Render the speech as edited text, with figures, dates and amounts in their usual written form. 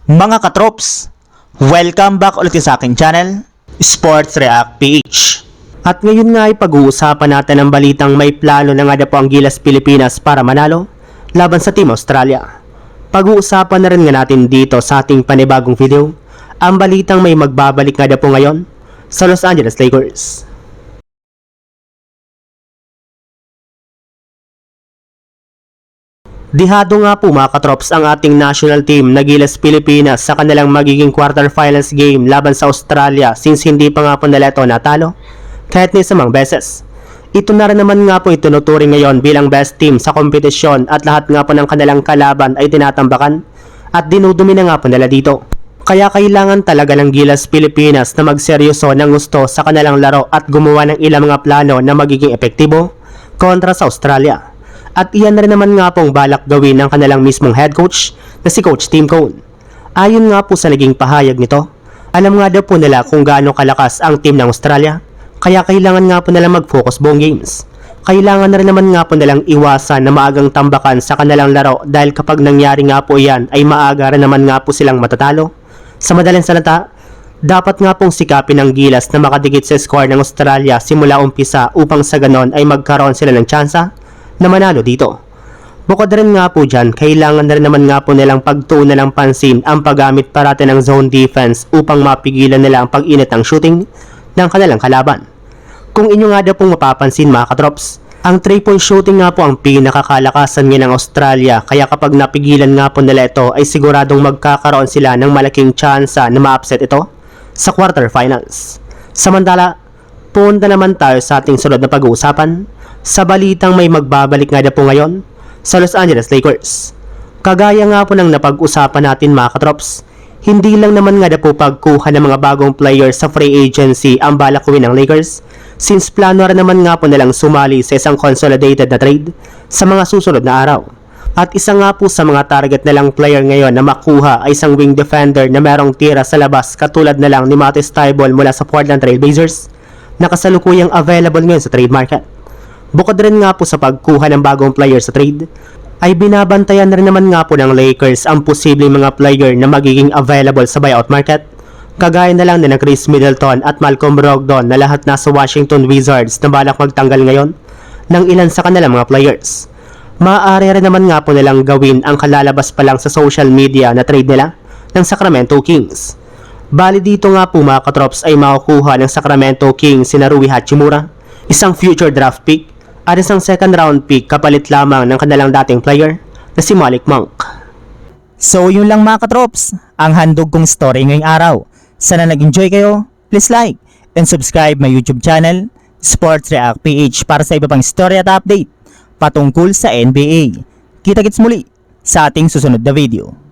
Mga katrops, welcome back ulit sa aking channel, Sports React PH. At ngayon nga ay pag-uusapan natin ang balitang may plano na nga po ang Gilas Pilipinas para manalo laban sa Team Australia. Pag-uusapan na rin nga natin dito sa ating panibagong video ang balitang may magbabalik nga po ngayon sa Los Angeles Lakers. Dihado nga po mga katrops ang ating national team na Gilas Pilipinas sa kanilang magiging quarterfinals game laban sa Australia since hindi pa nga po nila ito natalo kahit ni samang beses. Ito na rin naman nga po itinuturing ngayon bilang best team sa kompetisyon at lahat nga po ng kanilang kalaban ay tinatambakan at dinudumi na nga po nila dito. Kaya kailangan talaga ng Gilas Pilipinas na magseryoso ng gusto sa kanilang laro at gumawa ng ilang mga plano na magiging epektibo kontra sa Australia. At iyan na rin naman nga pong balak gawin ng kanilang mismong head coach na si Coach Tim Cone. Ayon nga po sa naging pahayag nito, alam nga daw po nila kung gaano kalakas ang team ng Australia, kaya kailangan nga po nila mag-focus buong games. Kailangan na rin naman nga po nilang iwasan na maagang tambakan sa kanilang laro dahil kapag nangyari nga po iyan ay maaga rin naman nga po silang matatalo. Sa madaling salita, dapat nga pong sikapin ng Gilas na makadikit sa score ng Australia simula umpisa upang sa ganon ay magkaroon sila ng tsansa na manalo dito. Bukod rin nga po dyan, kailangan na rin naman nga po nilang pagtuunan ng pansin ang paggamit parati ng zone defense upang mapigilan nila ang pag-init ng shooting ng kanilang kalaban. Kung inyo nga daw pong mapapansin mga katrops, ang 3-point shooting nga po ang pinakakalakasan ngayon ng Australia kaya kapag napigilan nga po nila ito ay siguradong magkakaroon sila ng malaking tsansa na ma-upset ito sa quarterfinals. Samantala, punta naman tayo sa ating sunod na pag-uusapan sa balitang may magbabalik nga na po ngayon sa Los Angeles Lakers. Kagaya nga po ng napag-usapan natin mga katrops, hindi lang naman nga na po pagkuha ng mga bagong players sa free agency ang balak gawin ng Lakers since plano rin naman nga po nilang sumali sa isang consolidated na trade sa mga susunod na araw. At isa nga po sa mga target nilang player ngayon na makuha ay isang wing defender na merong tira sa labas katulad na lang ni Matisse Thybulle mula sa Portland Trail Blazers na kasalukuyang available ngayon sa trade market. Bukod rin nga po sa pagkuha ng bagong player sa trade, ay binabantayan na rin naman nga po ng Lakers ang posibleng mga player na magiging available sa buyout market. Kagaya na lang na Chris Middleton at Malcolm Brogdon na lahat nasa Washington Wizards na balak magtanggal ngayon ng ilan sa kanilang mga players. Maaari rin naman nga po nilang gawin ang kalalabas pa lang sa social media na trade nila ng Sacramento Kings. Bali dito nga po mga katrops ay makukuha ng Sacramento Kings si Rui Hachimura, isang future draft pick at isang second round pick kapalit lamang ng kanilang dating player na si Malik Monk. So yun lang mga katrops, ang handog kong story ngayong araw. Sana nag-enjoy kayo, please like and subscribe my YouTube channel, Sports React PH para sa iba pang story at update patungkol sa NBA. Kita-kits muli sa ating susunod na video.